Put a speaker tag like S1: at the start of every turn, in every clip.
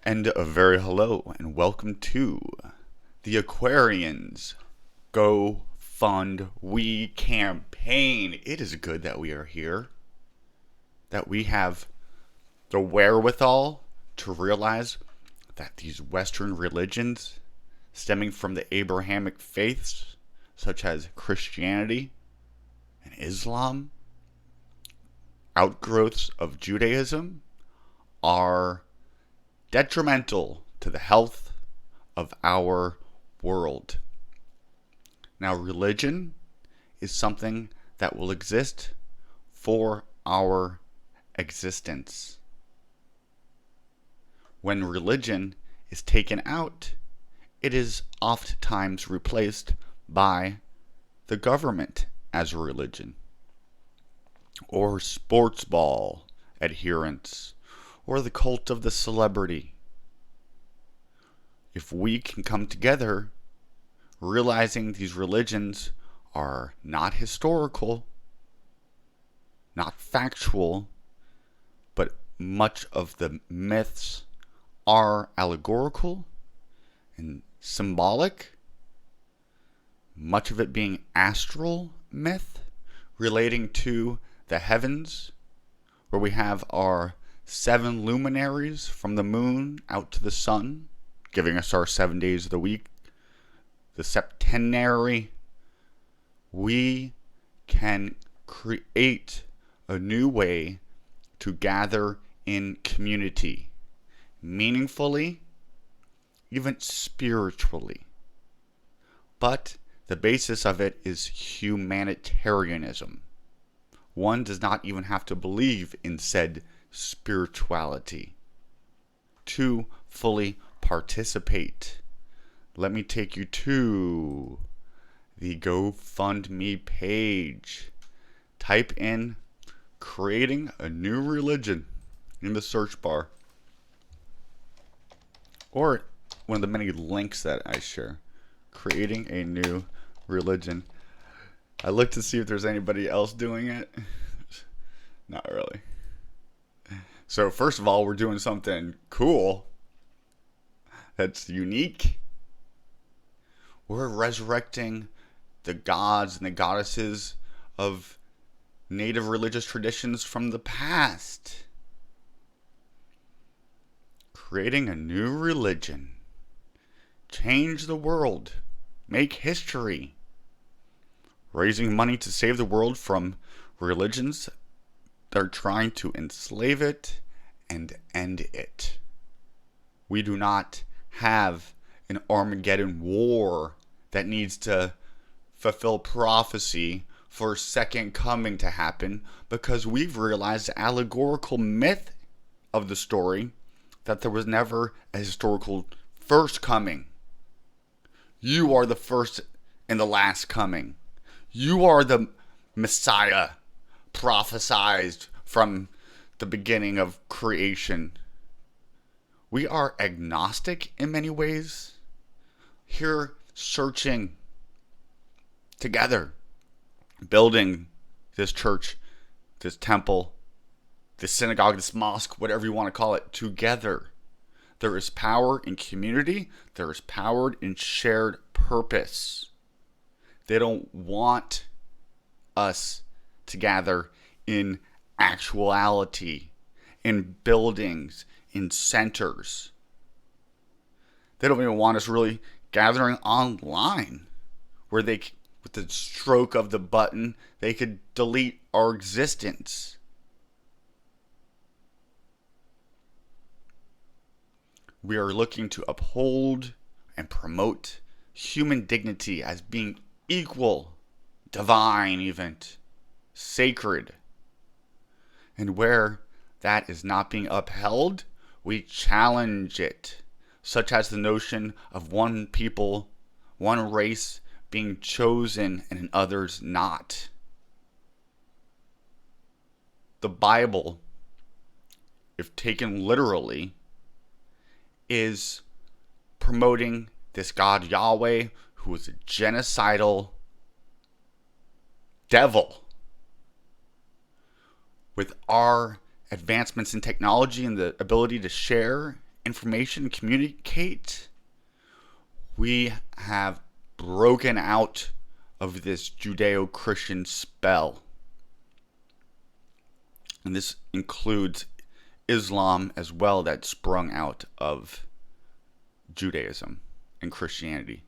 S1: And a very hello and welcome to the Aquarians Go Fund We campaign. It is good that we are here, that we have the wherewithal to realize that these Western religions, stemming from the Abrahamic faiths, such as Christianity and Islam, outgrowths of Judaism, are detrimental to the health of our world. Now, religion is something that will exist for our existence. When religion is taken out, it is oftentimes replaced by the government as a religion, or sports ball adherence, or the cult of the celebrity. If we can come together, realizing these religions are not historical, not factual, but much of the myths are allegorical and symbolic, much of it being astral myth relating to the heavens, where we have our 7 luminaries from the moon out to the sun, giving us our 7 days of the week, the septenary. We can create a new way to gather in community, meaningfully, even spiritually. But the basis of it is humanitarianism. One does not even have to believe in said spirituality to fully participate. Let me take you to the GoFundMe page. Type in "creating a new religion" in the search bar, or one of the many links that I share. Creating a new religion. I look to see if there's anybody else doing it. Not really. So first of all, we're doing something cool that's unique. We're resurrecting the gods and the goddesses of native religious traditions from the past. Creating a new religion. Change the world. Make history. Raising money to save the world from religions that are trying to enslave it and end it. We do not have an Armageddon war that needs to fulfill prophecy for a second coming to happen, because we've realized the allegorical myth of the story that there was never a historical first coming. You are the first and the last coming. You are the Messiah prophesied from the beginning of creation. We are agnostic in many ways, here searching together, building this church, this temple, this synagogue, this mosque, whatever you want to call it, together. There is power in community. There is power in shared purpose. They don't want us to gather in actuality, in buildings, in centers. They don't even want us really gathering online, where they, with the stroke of the button, they could delete our existence. We are looking to uphold and promote human dignity as being equal, divine even, sacred. And where that is not being upheld, we challenge it, such as the notion of one people, one race being chosen and others not. The Bible, if taken literally, is promoting this God Yahweh, who is a genocidal devil. With our advancements in technology and the ability to share information, communicate, we have broken out of this Judeo-Christian spell. And this includes Islam as well, that sprung out of Judaism and Christianity.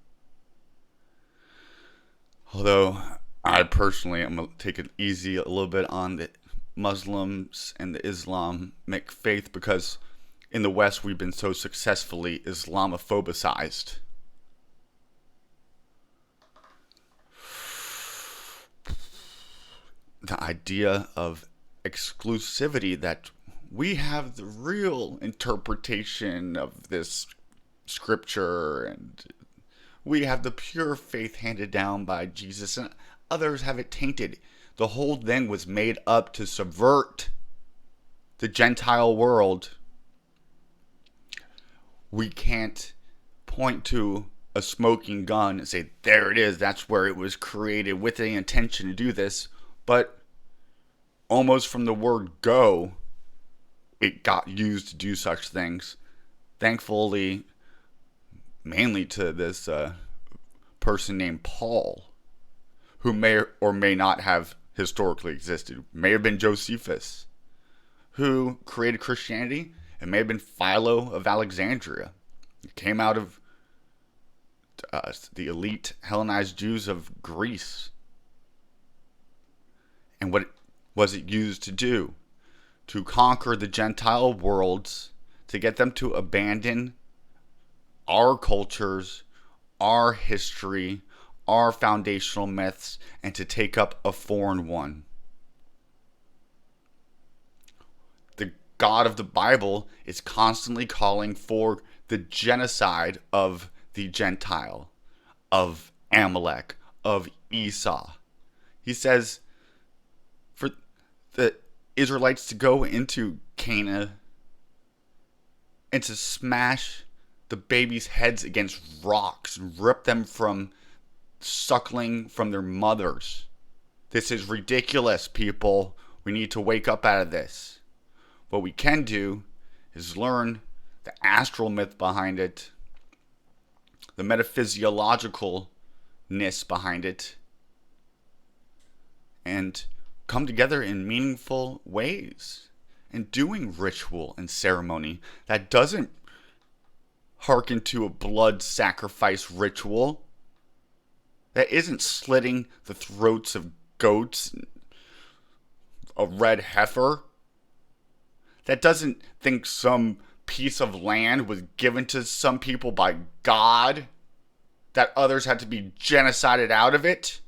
S1: Although I personally am going to take it easy a little bit on the Muslims and the Islamic faith, because in the West we've been so successfully Islamophobicized. The idea of exclusivity, that we have the real interpretation of this scripture and we have the pure faith handed down by Jesus, and others have it tainted. The whole thing was made up to subvert the Gentile world. We can't point to a smoking gun and say, there it is, that's where it was created with the intention to do this. But almost from the word go, it got used to do such things. Thankfully, mainly to this person named Paul, who may or may not have historically existed. May have been Josephus, who created Christianity. It may have been Philo of Alexandria. It came out of the elite Hellenized Jews of Greece. And what was it used to do? To conquer the Gentile worlds, to get them to abandon our cultures, our history, our foundational myths, and to take up a foreign one. The God of the Bible is constantly calling for the genocide of the Gentile, of Amalek, of Esau. He says for the Israelites to go into Canaan and to smash the babies' heads against rocks and rip them from suckling from their mothers. This is ridiculous, people. We need to wake up out of this. What we can do is learn the astral myth behind it, the metaphysiologicalness behind it, and come together in meaningful ways and doing ritual and ceremony that doesn't hearken to a blood sacrifice ritual, that isn't slitting the throats of goats, a red heifer, that doesn't think some piece of land was given to some people by God, that others had to be genocided out of it,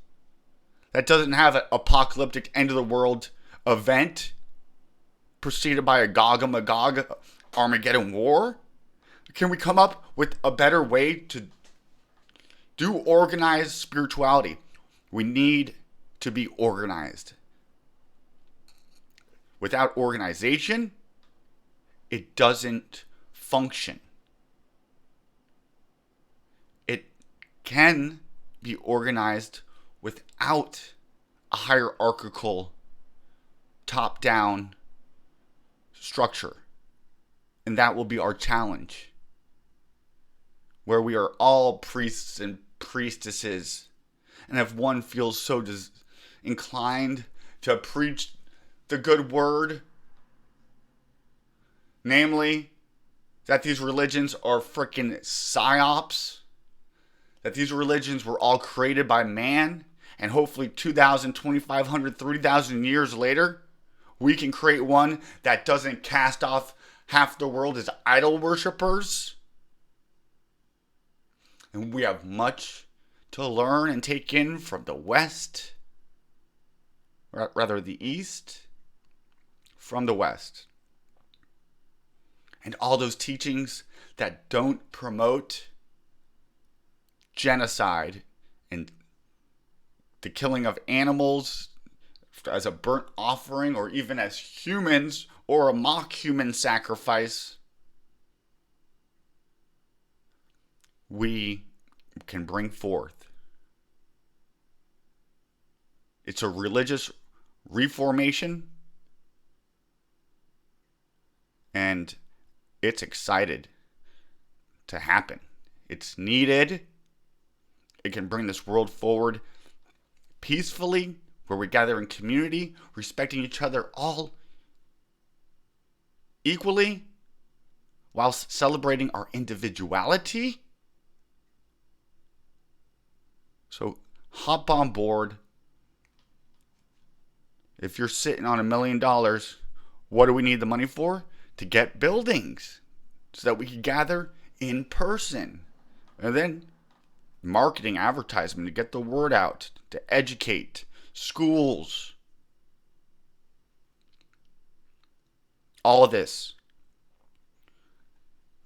S1: that doesn't have an apocalyptic end of the world event preceded by a Gog and Magog Armageddon war. Can we come up with a better way to do organized spirituality? We need to be organized. Without organization, it doesn't function. It can be organized without a hierarchical, top-down structure. And that will be our challenge, where we are all priests and priestesses. And if one feels so inclined to preach the good word, namely that these religions are freaking psyops, that these religions were all created by man, and hopefully 2,000, 2,500, 3,000 years later, we can create one that doesn't cast off half the world as idol worshippers. And we have much to learn and take in from the West, or rather the East, from the West. And all those teachings that don't promote genocide and the killing of animals as a burnt offering, or even as humans, or a mock human sacrifice, we can bring forth. It's a religious reformation, and it's excited. to happen. It's needed. It can bring this world forward peacefully, where we gather in community, respecting each other all equally, whilst celebrating our individuality. So hop on board. If you're sitting on $1 million, what do we need the money for? To get buildings so that we can gather in person. And then marketing, advertisement to get the word out, to educate schools. All of this.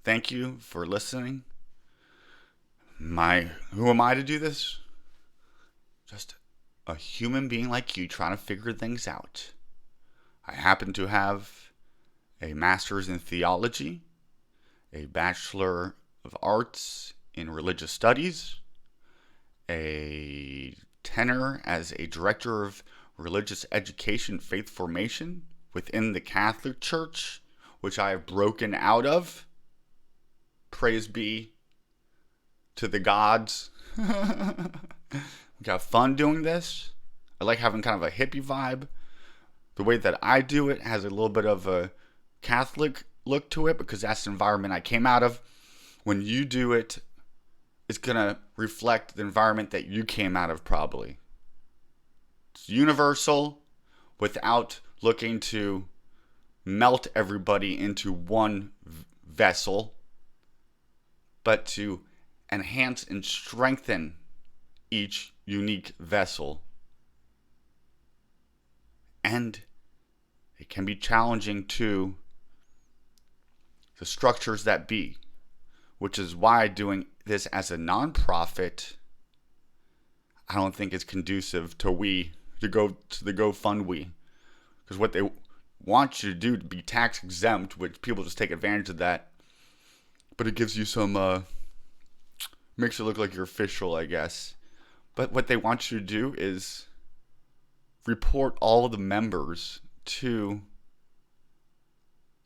S1: Thank you for listening. Who am I to do this? Just a human being like you trying to figure things out. I happen to have a master's in theology, a bachelor of arts in religious studies, a tenure as a director of religious education faith formation within the Catholic Church, which I have broken out of. Praise be to the gods. We got fun doing this. I like having kind of a hippie vibe. The way that I do it has a little bit of a Catholic look to it because that's the environment I came out of. When you do it, it's going to reflect the environment that you came out of probably. It's universal without looking to melt everybody into one vessel, but to enhance and strengthen each unique vessel. And it can be challenging to the structures that be, which is why doing this as a nonprofit, I don't think is conducive to go to the GoFundMe. Because what they want you to do to be tax exempt, which people just take advantage of that, but it gives you some, makes it look like you're official, I guess. But what they want you to do is report all of the members to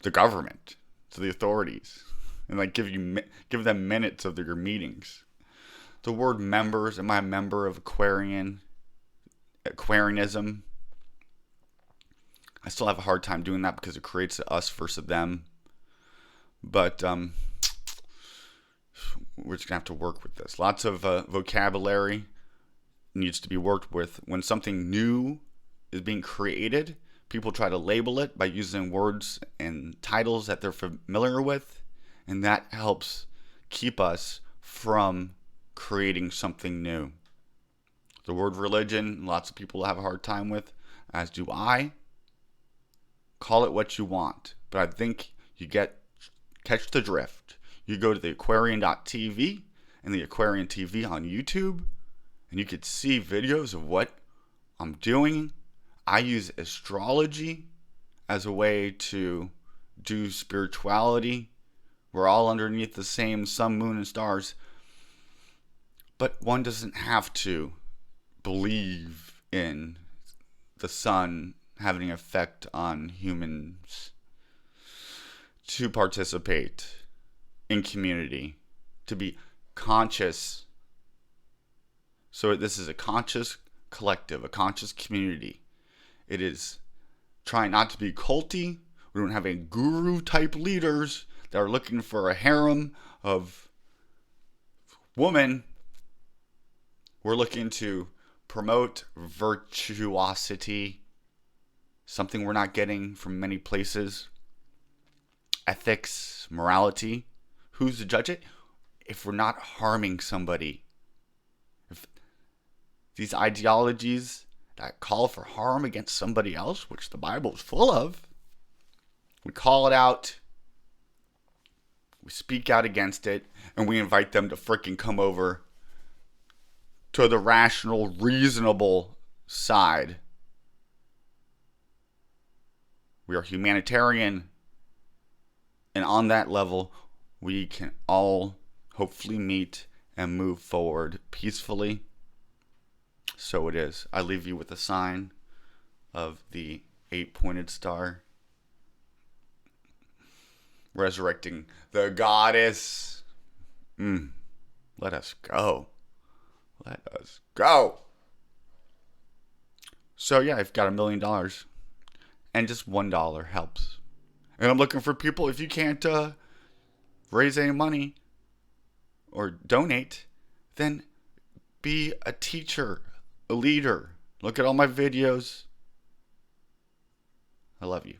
S1: the government, to the authorities, and like give them minutes of your meetings. The word members, am I a member of Aquarianism? I still have a hard time doing that because it creates a us versus them. But we're just gonna have to work with this. Lots of vocabulary needs to be worked with. When something new is being created, people try to label it by using words and titles that they're familiar with, and that helps keep us from creating something new. The word religion, lots of people have a hard time with, as do I. Call it what you want, but I think you catch the drift. You go to the Aquarian.tv and the Aquarian TV on YouTube, and you could see videos of what I'm doing. I use astrology as a way to do spirituality. We're all underneath the same sun, moon, and stars. But one doesn't have to believe in the sun having an effect on humans to participate in community, to be conscious. So this is a conscious collective, a conscious community. It is trying not to be culty. We don't have any guru type leaders that are looking for a harem of women. We're looking to promote virtuosity, something we're not getting from many places. Ethics, morality. Who's to judge it? If we're not harming somebody. If these ideologies that call for harm against somebody else, which the Bible is full of, we call it out, we speak out against it, and we invite them to freaking come over to the rational, reasonable side. We are humanitarian, and on that level, we can all hopefully meet and move forward peacefully. So it is. I leave you with a sign of the 8-pointed star, resurrecting the goddess Let us go. Let us go. So yeah, I've got $1 million, and just $1 helps. And I'm looking for people. If you can't raise any money or donate, then be a teacher, a leader. Look at all my videos. I love you.